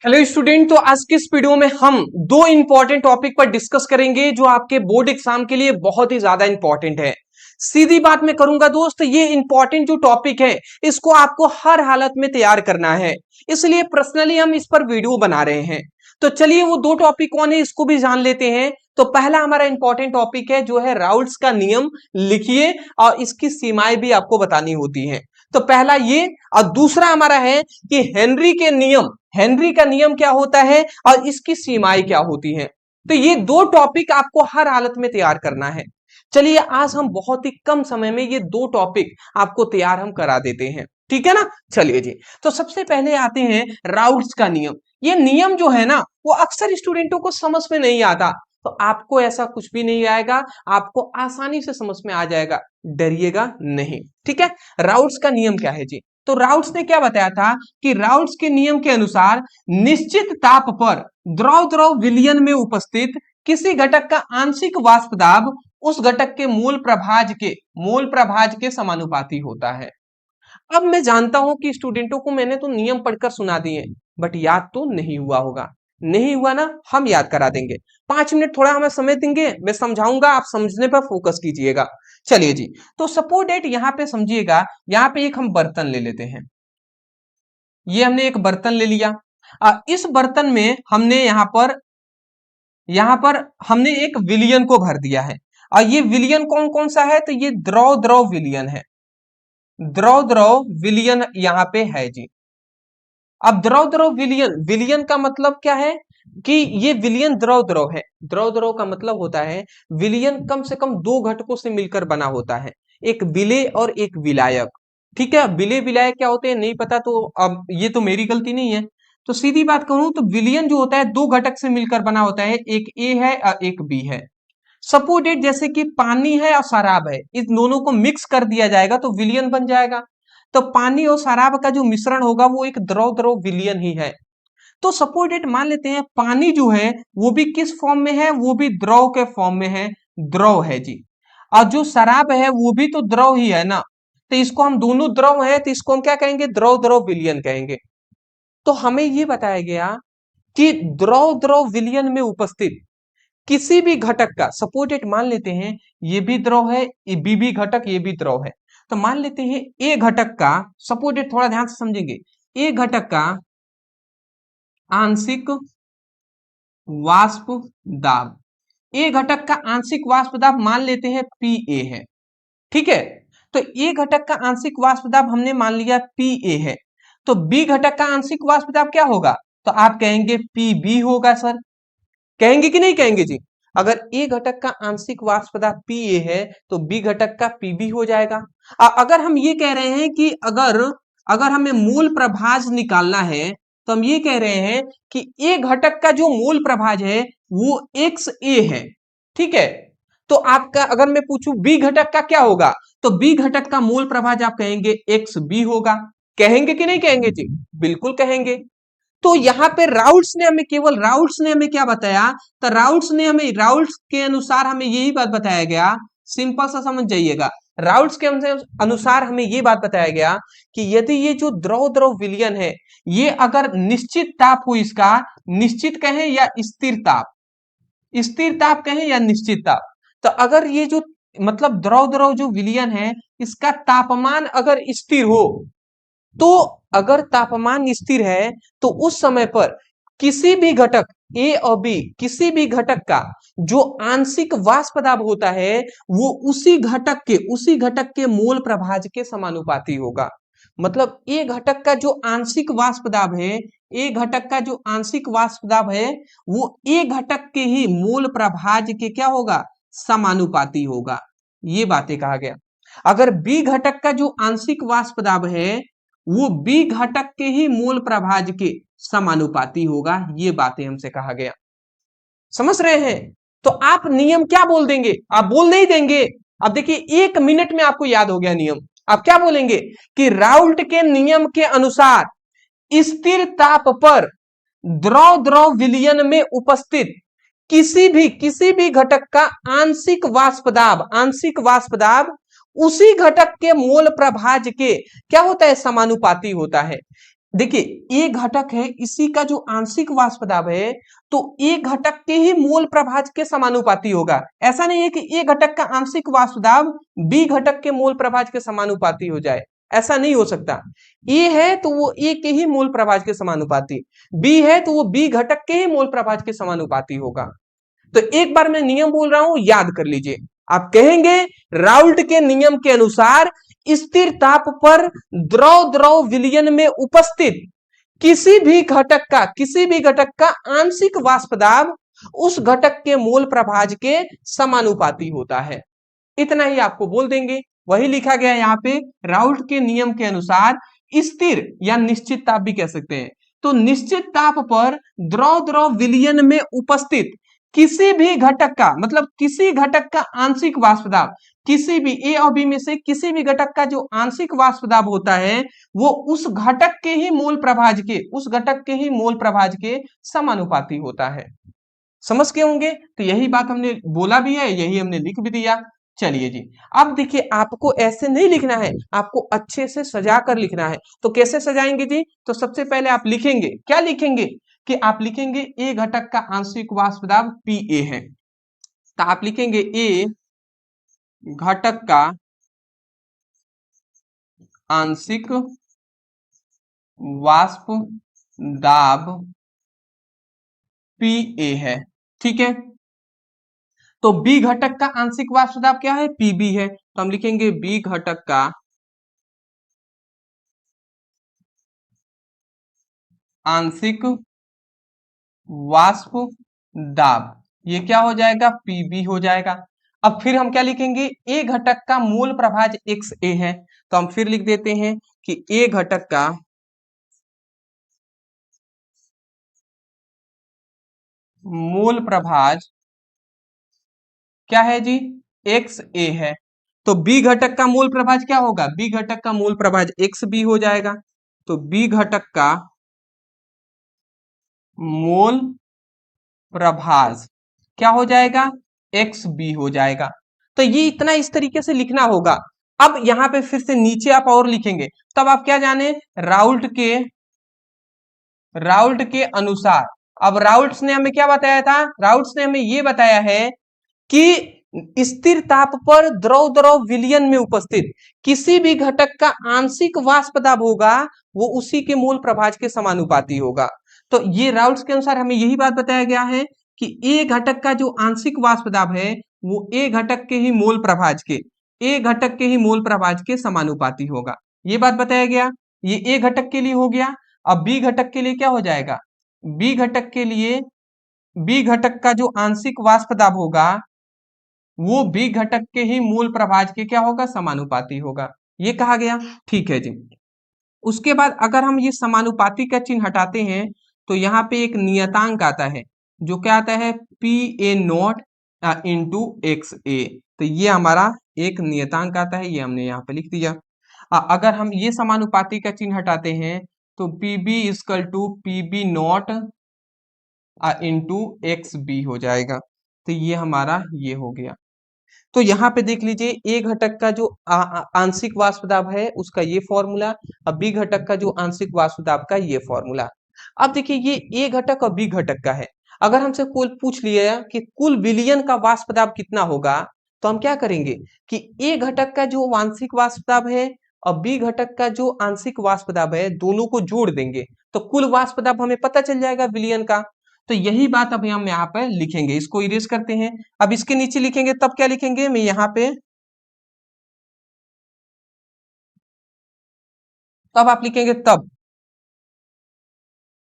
Hello student. तो आज के इस वीडियो में हम दो इंपॉर्टेंट टॉपिक पर डिस्कस करेंगे जो आपके बोर्ड एग्जाम के लिए बहुत ही ज्यादा इंपॉर्टेंट है। सीधी बात मैं करूंगा दोस्त, ये इंपॉर्टेंट जो टॉपिक है इसको आपको हर हालत में तैयार करना है, इसलिए पर्सनली हम इस पर वीडियो बना रहे हैं। तो चलिए वो दो टॉपिक कौन है इसको भी जान लेते हैं। तो पहला हमारा इंपॉर्टेंट टॉपिक है जो है राउल्ट्स का नियम। लिखिए और इसकी सीमाएं भी आपको बतानी होती है। तो पहला ये, और दूसरा हमारा है कि हेनरी के नियम, हेनरी का नियम क्या होता है और इसकी सीमाएं क्या होती हैं। तो ये दो टॉपिक आपको हर हालत में तैयार करना है। चलिए आज हम बहुत ही कम समय में ये दो टॉपिक आपको तैयार हम करा देते हैं, ठीक है ना। चलिए जी, तो सबसे पहले आते हैं राउल्ट्स का नियम। ये नियम जो है ना वो अक्सर स्टूडेंटों को समझ में नहीं आता, तो आपको ऐसा कुछ भी नहीं आएगा, आपको आसानी से समझ में आ जाएगा, डरिएगा नहीं, ठीक है। राउल्ट्स का नियम क्या है जी? तो राउल्ट्स ने क्या बताया था कि राउल्ट्स के नियम के अनुसार निश्चित ताप पर द्रव द्रव विलयन में उपस्थित किसी घटक का आंशिक वाष्प दाब उस घटक के मूल प्रभाज के समानुपाती होता है। अब मैं जानता हूं कि स्टूडेंटों को मैंने तो नियम पढ़कर सुना दिए, बट याद तो नहीं हुआ होगा। नहीं हुआ ना, हम याद करा देंगे। 5 मिनट थोड़ा हमें समय देंगे, मैं समझाऊंगा, आप समझने पर फोकस कीजिएगा। चलिए जी, तो सपोज डेट यहां पे समझिएगा, यहां पे एक हम बर्तन ले लेते हैं। ये हमने एक बर्तन ले लिया। इस बर्तन में हमने यहां पर हमने एक विलियन को भर दिया है। और ये विलियन कौन कौन सा है? तो ये द्रव द्रव विलियन है। द्रव द्रव विलियन यहां पे है जी। अब द्रव द्रव विलियन, विलियन का मतलब क्या है कि ये विलियन द्रव द्रव है। द्रव द्रव का मतलब होता है विलियन कम से कम दो घटकों से मिलकर बना होता है, एक विलेय और एक विलायक, ठीक है। विलेय विलायक क्या होते हैं नहीं पता, तो अब ये तो मेरी गलती नहीं है। तो सीधी बात कहूं तो विलियन जो होता है दो घटक से मिलकर बना होता है, एक ए है और एक बी है। सपोज इट जैसे कि पानी है और शराब है, इस दोनों को मिक्स कर दिया जाएगा तो विलियन बन जाएगा। तो पानी और शराब का जो मिश्रण होगा वो एक द्रव द्रव विलियन ही है। तो सपोज इट मान लेते हैं पानी जो है वो भी किस फॉर्म में है? वो भी द्रव के फॉर्म में है, द्रव है जी। और जो शराब है वो भी तो द्रव ही है ना, तो इसको हम दोनों द्रव है तो इसको हम क्या कहेंगे? द्रव द्रव विलियन कहेंगे। तो हमें ये बताया गया कि द्रव द्रव विलियन में उपस्थित किसी भी घटक का, सपोज इट मान लेते हैं ये भी द्रव है, ये बी घटक ये भी द्रव है। तो मान लेते हैं ए घटक का, सपोज इट थोड़ा ध्यान से समझेंगे, ए घटक का आंशिक वाष्प दाब, ए घटक का आंशिक वाष्प दाब मान लेते हैं पी ए है, ठीक है। तो ए घटक का आंशिक वाष्प दाब हमने मान लिया पी ए है। तो बी घटक का आंशिक वाष्प दाब क्या होगा? तो आप कहेंगे पी बी होगा सर, कहेंगे कि नहीं कहेंगे जी? अगर ए घटक का आंशिक वाष्प दाब पी ए है तो बी घटक का पी बी हो जाएगा। अगर हम ये कह रहे हैं कि अगर अगर हमें मूल प्रभाज निकालना है तो हम ये कह रहे हैं कि ए घटक का जो मूल प्रभाज है वो एक्स ए है, ठीक है। तो आपका अगर मैं पूछूं बी घटक का क्या होगा, तो बी घटक का मूल प्रभाज आप कहेंगे एक्स बी होगा। कहेंगे कि नहीं कहेंगे जी? बिल्कुल कहेंगे। तो यहाँ पे राउल्ट्स ने हमें क्या बताया? तो राउल्ट्स के अनुसार हमें यही बात बताया गया, सिंपल सा समझ जाइएगा। राउल्ट्स के अनुसार हमें ये बात बताया गया कि यदि ये जो द्रव द्रव विलयन है ये अगर निश्चित ताप हो, इसका निश्चित कहें या स्थिर ताप कहें या निश्चित ताप, तो अगर ये जो मतलब द्रव द्रव जो विलयन है इसका तापमान अगर स्थिर हो, तो अगर तापमान स्थिर है तो उस समय पर किसी भी घटक ए और बी, किसी भी घटक का जो आंशिक वाष्प दाब होता है वो उसी घटक के मोल प्रभाज के समानुपाती होगा। मतलब ए घटक का जो आंशिक वाष्प दाब है, ए घटक का जो आंशिक वाष्प दाब है वो ए घटक के ही मूल प्रभाज के क्या होगा? समानुपाती होगा। ये बातें कहा गया। अगर बी घटक का जो आंशिक वाष्प दाब है वो बी घटक के ही मूल प्रभाज के समानुपाती होगा, ये बातें हमसे कहा गया। समझ रहे हैं? तो आप नियम क्या बोल देंगे? आप बोल नहीं देंगे। अब देखिए 1 मिनट में आपको याद हो गया नियम। आप क्या बोलेंगे कि राउल्ट के नियम के अनुसार स्थिर ताप पर द्रव द्रव विलयन में उपस्थित किसी भी घटक का आंशिक वाष्प दाब उसी घटक के मोल प्रभाज के क्या होता है? समानुपाती होता है। देखिए ए घटक है, इसी का जो आंशिक वाष्प दाब है तो ए घटक के ही मोल प्रभाज के समानुपाती होगा। ऐसा नहीं है कि ए घटक का आंशिक वाष्प दाब बी घटक के मोल प्रभाज के समानुपाती हो जाए, ऐसा नहीं हो सकता। ए है तो वो ए के ही मोल प्रभाज के समानुपाती, बी है तो वो बी घटक के ही मोल प्रभाज के समानुपाती होगा। तो एक बार मैं नियम बोल रहा हूं, याद कर लीजिए। आप कहेंगे राउल्ट के नियम के अनुसार स्थिर ताप पर द्रव द्रव विलयन में उपस्थित किसी भी घटक का आंशिक वाष्प दाब उस घटक के मोल प्रभाज के समानुपाती होता है। इतना ही आपको बोल देंगे। वही लिखा गया यहाँ पे, राउल्ट के नियम के अनुसार स्थिर या निश्चित ताप भी कह सकते हैं, तो निश्चित ताप पर द्रव द्रव विलयन में उपस्थित किसी भी घटक का, मतलब किसी घटक का आंशिक वाष्प दाब, किसी भी ए और बी में से किसी भी घटक का जो आंशिक वाष्प दाब होता है वो उस घटक के ही मोल प्रभाज के, उस घटक के ही मोल प्रभाज के समानुपाती होता है। समझ के होंगे। तो यही बात हमने बोला भी है, यही हमने लिख भी दिया। चलिए जी, अब देखिए आपको ऐसे नहीं लिखना है, आपको अच्छे से सजा कर लिखना है। तो कैसे सजाएंगे जी? तो सबसे पहले आप लिखेंगे, क्या लिखेंगे कि आप लिखेंगे ए घटक का आंशिक वाष्प दाब पी ए है, तो आप लिखेंगे ए घटक का आंशिक वाष्प दाब पी ए है, ठीक है। तो बी घटक का आंशिक वाष्प दाब क्या है? पीबी है, तो हम लिखेंगे बी घटक का आंशिक वाष्प दाब, ये क्या हो जाएगा? पीबी हो जाएगा। अब फिर हम क्या लिखेंगे? ए घटक का मूल प्रभाज एक्स ए है, तो हम फिर लिख देते हैं कि ए घटक का मूल प्रभाज क्या है जी? एक्स ए है। तो बी घटक का मूल प्रभाज क्या होगा? बी घटक का मूल प्रभाज एक्स बी हो जाएगा। तो बी घटक का मूल प्रभाज क्या हो जाएगा? एक्स बी हो जाएगा। तो ये इतना इस तरीके से लिखना होगा। अब यहां पे फिर से नीचे आप और लिखेंगे, तब आप क्या जाने? राउल्ट के अनुसार, अब राउल्ट्स ने हमें क्या बताया था? राउल्ट्स ने हमें ये बताया है कि स्थिर ताप पर द्रव द्रव विलयन में उपस्थित किसी भी घटक का आंशिक वाष्प दाब होगा वो उसी के मूल प्रभाज के समानुपाती होगा। तो ये राउल्ट्स के अनुसार हमें यही बात बताया गया है कि ए घटक का जो आंशिक वाष्प दाब है वो ए घटक के ही मूल प्रभाज के, ए घटक के ही मूल प्रभाज के समानुपाती होगा। ये बात बताया गया। ये ए घटक के लिए हो गया। अब बी घटक के लिए क्या हो जाएगा? बी घटक के लिए बी घटक का जो आंशिक वाष्प दाब होगा वो बी घटक के ही मूल प्रभाज के क्या होगा? समानुपाती होगा। ये कहा गया, ठीक है जी। उसके बाद अगर हम ये समानुपाती का चिन्ह हटाते हैं तो यहाँ पे एक नियतांक आता है, जो क्या आता है? P A naught into X A. तो ये हमारा एक नियतांक आता है, ये हमने यहाँ पे लिख दिया। अगर हम ये समानुपाती का चिन्ह हटाते हैं तो P B is equal to P B not into X B हो जाएगा। तो ये हमारा ये हो गया। तो यहाँ पे देख लीजिए ए घटक का जो आंशिक वाष्प दाब है उसका ये फॉर्मूला, अब बी घटक का जो आंशिक वाष्प दाब का ये फॉर्मूला। अब देखिए ये ए घटक और बी घटक का है। अगर हमसे कुल पूछ लिया कि कुल विलयन का वाष्प दाब कितना होगा, तो हम क्या करेंगे कि ए घटक का जो आंशिक वाष्प दाब है और बी घटक का जो आंशिक वाष्प दाब है दोनों को जोड़ देंगे तो कुल वाष्प दाब हमें पता चल जाएगा विलयन का। तो यही बात अभी हम यहाँ पे लिखेंगे, इसको इरेज करते हैं। अब इसके नीचे लिखेंगे तब क्या लिखेंगे? मैं यहाँ पे तब आप लिखेंगे तब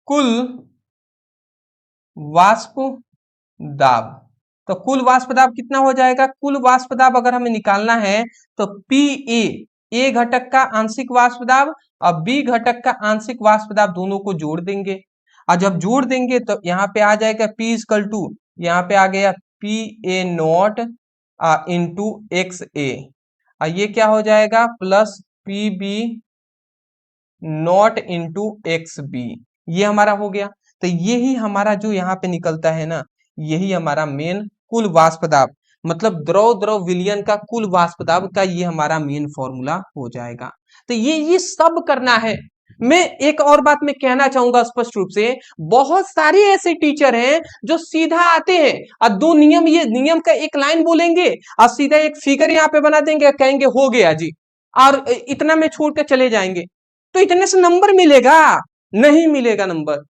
कुल वाष्प दाब। तो कुल वाष्प दाब कितना हो जाएगा? कुल वाष्प दाब अगर हमें निकालना है तो पी ए घटक का आंशिक वाष्प दाब और बी घटक का आंशिक वाष्प दाब दोनों को जोड़ देंगे, और जब जोड़ देंगे तो यहाँ पे आ जाएगा P इजकल टू, यहाँ पे आ गया P A naught into X A, ये क्या हो जाएगा? Plus P B not into X B, ये हमारा हो गया। तो यही हमारा जो यहाँ पे निकलता है ना, यही हमारा मेन कुल वाष्प दाब, मतलब द्रव द्रव विलयन का कुल वाष्प दाब का ये हमारा मेन फॉर्मूला हो जाएगा। तो ये सब करना है। मैं एक और बात मैं कहना चाहूंगा स्पष्ट रूप से, बहुत सारे ऐसे टीचर हैं जो सीधा आते हैं और दो नियम, ये नियम का एक लाइन बोलेंगे और सीधा एक फिगर यहाँ पे बना देंगे, कहेंगे हो गया जी, और इतना में छोड़ के चले जाएंगे। तो इतने से नंबर मिलेगा? नहीं मिलेगा नंबर।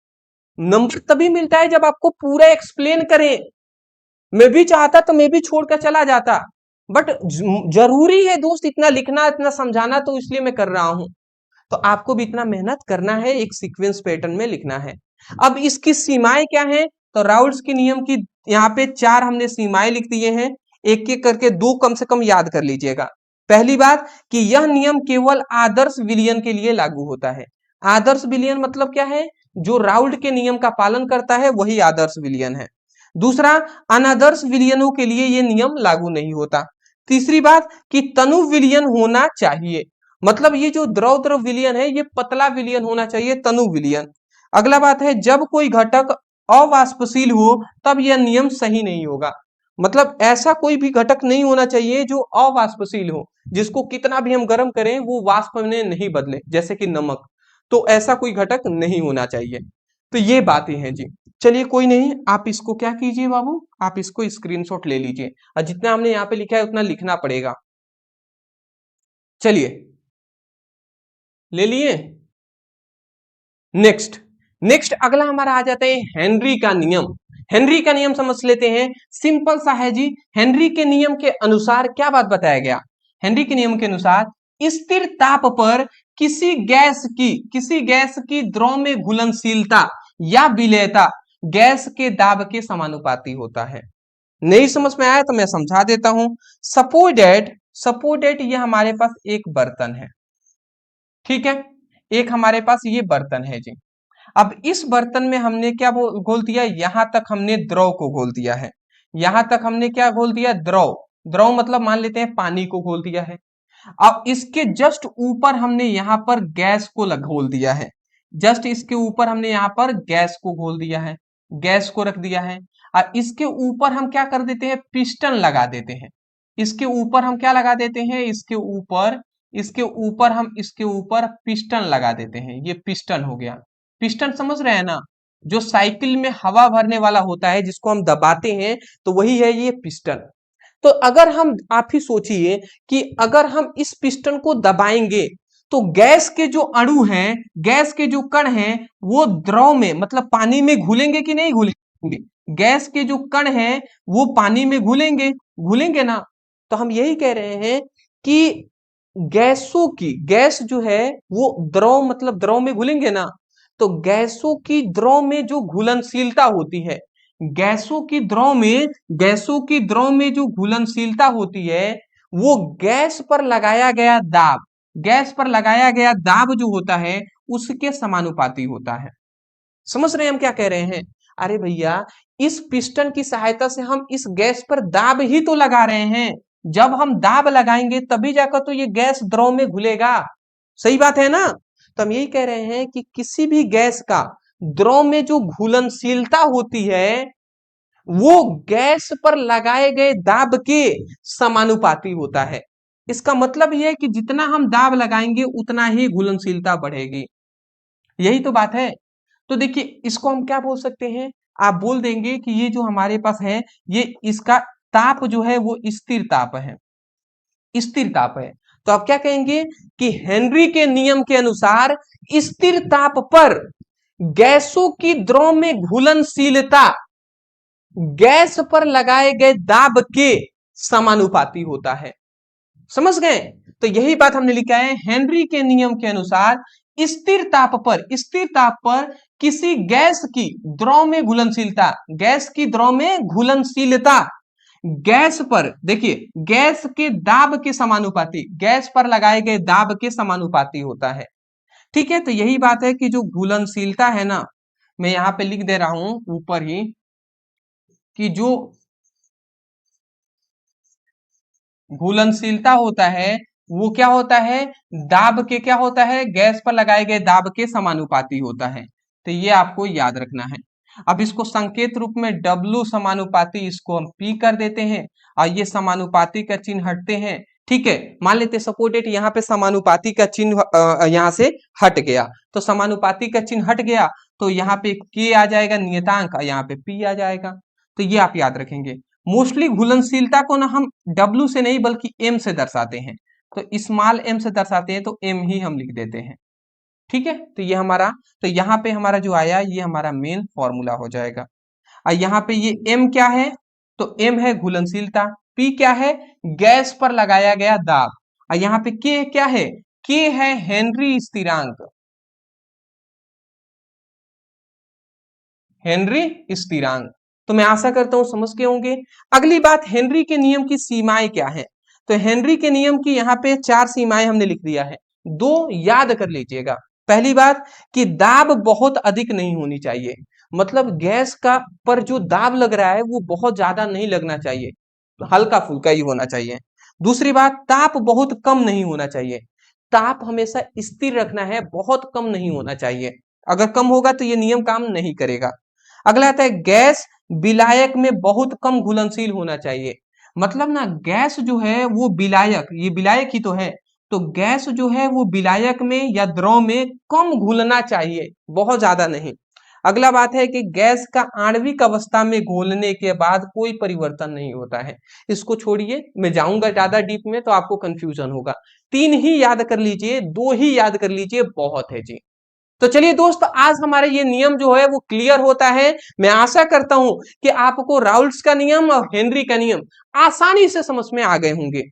नंबर तभी मिलता है जब आपको पूरा एक्सप्लेन करें। मैं भी चाहता तो मैं भी छोड़कर चला जाता, बट जरूरी है दोस्त इतना लिखना, इतना समझाना, तो इसलिए मैं कर रहा हूं। तो आपको भी इतना मेहनत करना है, एक सीक्वेंस पैटर्न में लिखना है। अब इसकी सीमाएं क्या हैं? तो राउल्स के नियम की यहाँ पे 4 हमने सीमाएं लिख दिए हैं, एक एक करके 2 कम से कम याद कर लीजिएगा। पहली बात कि यह नियम केवल आदर्श विलयन के लिए लागू होता है। आदर्श विलयन मतलब क्या है? जो राउल्ट के नियम का पालन करता है वही आदर्श विलयन है। दूसरा, अनादर्श विलयनों के लिए यह नियम लागू नहीं होता। तीसरी बात कि तनु विलयन होना चाहिए, मतलब ये जो द्रव द्रव विलयन है ये पतला विलयन होना चाहिए, तनु विलयन। अगला बात है, जब कोई घटक अवाष्पशील हो तब यह नियम सही नहीं होगा, मतलब ऐसा कोई भी घटक नहीं होना चाहिए जो अवाष्पशील हो, जिसको कितना भी हम गर्म करें वो वाष्प में नहीं बदले, जैसे कि नमक। तो ऐसा कोई घटक नहीं होना चाहिए। तो ये बातें हैं जी। चलिए कोई नहीं, आप इसको क्या कीजिए बाबू, आप इसको स्क्रीनशॉट ले लीजिए और जितना हमने यहाँ पे लिखा है उतना लिखना पड़ेगा। चलिए ले लिए। नेक्स्ट नेक्स्ट अगला हमारा आ जाता है हेनरी का नियम। हेनरी का नियम समझ लेते हैं, सिंपल सा है जी। हेनरी के नियम के अनुसार क्या बात बताया गया? हेनरी के नियम के अनुसार स्थिर ताप पर किसी गैस की द्रव में घुलनशीलता या विलेयता गैस के दाब के समानुपाती होता है। नहीं समझ में आया तो मैं समझा देता हूं। सपोर्टेड ये हमारे पास एक बर्तन है, ठीक है, एक हमारे पास ये बर्तन है जी। अब इस बर्तन में हमने क्या घोल दिया? यहां तक हमने द्रव को घोल दिया है। यहां तक हमने क्या घोल दिया? द्रव। द्रव मतलब मान लेते हैं पानी को घोल दिया है। अब इसके जस्ट ऊपर हमने यहाँ पर गैस को घोल दिया है। जस्ट इसके ऊपर हमने यहाँ पर गैस को घोल दिया है, गैस को रख दिया है। और इसके ऊपर हम क्या कर देते हैं? पिस्टन लगा देते हैं। इसके ऊपर हम क्या लगा देते हैं? इसके ऊपर पिस्टन लगा देते हैं। ये पिस्टन हो गया। पिस्टन समझ रहे हैं ना? जो साइकिल में हवा भरने वाला होता है जिसको हम दबाते हैं, तो वही है ये पिस्टन। तो अगर हम, आप ही सोचिए कि अगर हम इस पिस्टन को दबाएंगे तो गैस के जो अणु हैं, गैस के जो कण हैं, वो द्रव में मतलब पानी में घुलेंगे कि नहीं घुलेंगे? गैस के जो कण हैं वो पानी में घुलेंगे, घुलेंगे ना? तो हम यही कह रहे हैं कि गैस जो है वो द्रव मतलब द्रव में घुलेंगे ना। तो गैसों की द्रव में जो घुलनशीलता होती है, गैसों की द्रव में जो घुलनशीलता होती है, वो गैस पर लगाया गया दाब जो होता है उसके समानुपाती होता है। समझ रहे हैं हम क्या कह रहे हैं? अरे भैया, इस पिस्टन की सहायता से हम इस गैस पर दाब ही तो लगा रहे हैं। जब हम दाब लगाएंगे तभी जाकर तो ये गैस द्रव में घुलेगा। सही बात है ना? तो हम यही कह रहे हैं कि किसी भी गैस का द्रव में जो घुलनशीलता होती है वो गैस पर लगाए गए दाब के समानुपाती होता है। इसका मतलब यह है कि जितना हम दाब लगाएंगे उतना ही घुलनशीलता बढ़ेगी। यही तो बात है। तो देखिए इसको हम क्या बोल सकते हैं? आप बोल देंगे कि ये जो हमारे पास है, ये इसका ताप जो है वो स्थिर ताप है, स्थिर ताप है। तो आप क्या कहेंगे कि हेनरी के नियम के अनुसार स्थिर ताप पर गैसों की द्रव में घुलनशीलता गैस पर लगाए गए दाब के समानुपाती होता है। समझ गए? तो यही बात हमने लिखा है, हेनरी के नियम के अनुसार स्थिर ताप पर किसी गैस की द्रव में घुलनशीलता, गैस की द्रव में घुलनशीलता गैस पर, देखिए गैस के दाब के समानुपाती, गैस पर लगाए गए दाब के समानुपाती होता है। ठीक है, तो यही बात है कि जो घुलनशीलता है ना, मैं यहां पे लिख दे रहा हूं ऊपर ही कि जो घुलनशीलता होता है वो क्या होता है? दाब के क्या होता है? गैस पर लगाए गए दाब के समानुपाती होता है। तो ये आपको याद रखना है। अब इसको संकेत रूप में W समानुपाती, इसको हम P कर देते हैं और ये समानुपाती का चिन्ह हटते हैं। ठीक है, मान लेते सपोर्टेड, यहाँ पे समानुपाती का चिन्ह यहाँ से हट गया, तो समानुपाती का चिन्ह हट गया तो यहाँ पे के आ जाएगा नियतांक, यहाँ पे पी आ जाएगा। तो ये आप याद रखेंगे। मोस्टली घुलनशीलता को ना हम डब्ल्यू से नहीं बल्कि एम से दर्शाते हैं, तो स्मॉल एम से दर्शाते हैं, तो एम ही हम लिख देते हैं। ठीक है, तो ये हमारा, तो यहाँ पे हमारा जो आया ये हमारा मेन फॉर्मूला हो जाएगा। और यहाँ पे ये एम क्या है, तो एम है घुलनशीलता, पी क्या है, गैस पर लगाया गया दाब, और यहाँ पे के क्या है, के है हेनरी स्थिरांक, हेनरी स्थिरांक। तो मैं आशा करता हूं समझ के होंगे। अगली बात, हेनरी के नियम की सीमाएं क्या है। तो हेनरी के नियम की यहाँ पे 4 सीमाएं हमने लिख दिया है, 2 याद कर लीजिएगा। पहली बात कि दाब बहुत अधिक नहीं होनी चाहिए, मतलब गैस का पर जो दाब लग रहा है वो बहुत ज्यादा नहीं लगना चाहिए, हल्का फुल्का ही होना चाहिए। दूसरी बात, ताप बहुत कम नहीं होना चाहिए, ताप हमेशा स्थिर रखना है, बहुत कम नहीं होना चाहिए, अगर कम होगा तो ये नियम काम नहीं करेगा। अगला आता है गैस विलायक में बहुत कम घुलनशील होना चाहिए, मतलब ना गैस जो है वो विलायक, ये विलायक ही तो है, तो गैस जो है वो विलायक में या द्रव में कम घुलना चाहिए, बहुत ज्यादा नहीं। अगला बात है कि गैस का आणविक अवस्था में घोलने के बाद कोई परिवर्तन नहीं होता है। इसको छोड़िए, मैं जाऊंगा ज्यादा डीप में तो आपको कंफ्यूजन होगा। 3 ही याद कर लीजिए, 2 ही याद कर लीजिए, बहुत है जी। तो चलिए दोस्त, आज हमारे ये नियम जो है वो क्लियर होता है। मैं आशा करता हूं कि आपको राउल्ट्स का नियम और हेनरी का नियम आसानी से समझ में आ गए होंगे।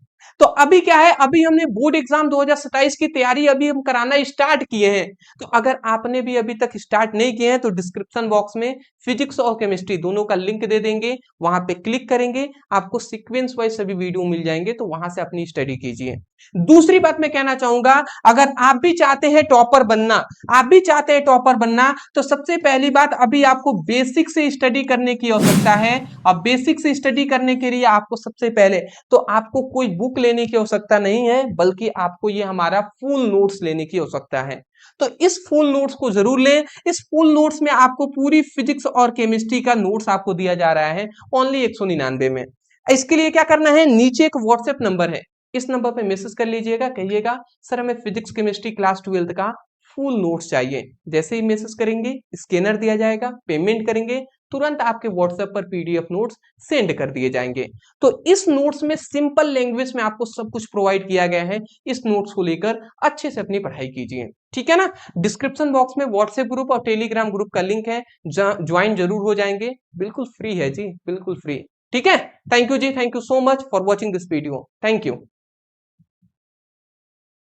तो अभी क्या है, अभी हमने बोर्ड एग्जाम 2027 की तैयारी अभी हम कराना स्टार्ट किए हैं। तो अगर आपने भी अभी तक स्टार्ट नहीं किए हैं तो डिस्क्रिप्शन बॉक्स में फिजिक्स और केमिस्ट्री दोनों का लिंक दे देंगे, वहां पे क्लिक करेंगे, आपको सीक्वेंस वाइज सभी वीडियो मिल जाएंगे, तो वहां से अपनी स्टडी कीजिए। दूसरी बात मैं कहना चाहूंगा, अगर आप भी चाहते हैं टॉपर बनना, आप भी चाहते हैं टॉपर बनना, तो सबसे पहली बात, अभी आपको बेसिक से स्टडी करने की आवश्यकता है। और बेसिक से स्टडी करने के लिए आपको सबसे पहले तो आपको कोई बुक लेने की आवश्यकता नहीं है, बल्कि आपको ये हमारा फुल नोट्स लेने की आवश्यकता है। तो इस फुल नोट्स को जरूर लें। इस फुल नोट्स में आपको पूरी फिजिक्स और केमिस्ट्री का नोट्स आपको दिया जा रहा है ओनली 199 में। इसके लिए क्या करना है, नीचे एक व्हाट्सएप नंबर है, इस नंबर पे मैसेज कर लीजिएगा, कहिएगा सर हमें फिजिक्स केमिस्ट्री क्लास 12 का फुल नोट्स चाहिए। जैसे ही मैसेज करेंगे स्कैनर दिया जाएगा, पेमेंट करेंगे, तुरंत आपके व्हाट्सएप पर पीडीएफ नोट्स सेंड कर दिए जाएंगे। तो इस नोट्स में सिंपल लैंग्वेज में आपको सब कुछ प्रोवाइड किया गया है। इस नोट्स को लेकर अच्छे से अपनी पढ़ाई कीजिए, ठीक है ना। डिस्क्रिप्शन बॉक्स में व्हाट्सएप ग्रुप और टेलीग्राम ग्रुप का लिंक है, ज्वाइन जरूर हो जाएंगे, बिल्कुल फ्री है जी, बिल्कुल फ्री। ठीक है, thank you ji, thank you so much for watching this video, thank you.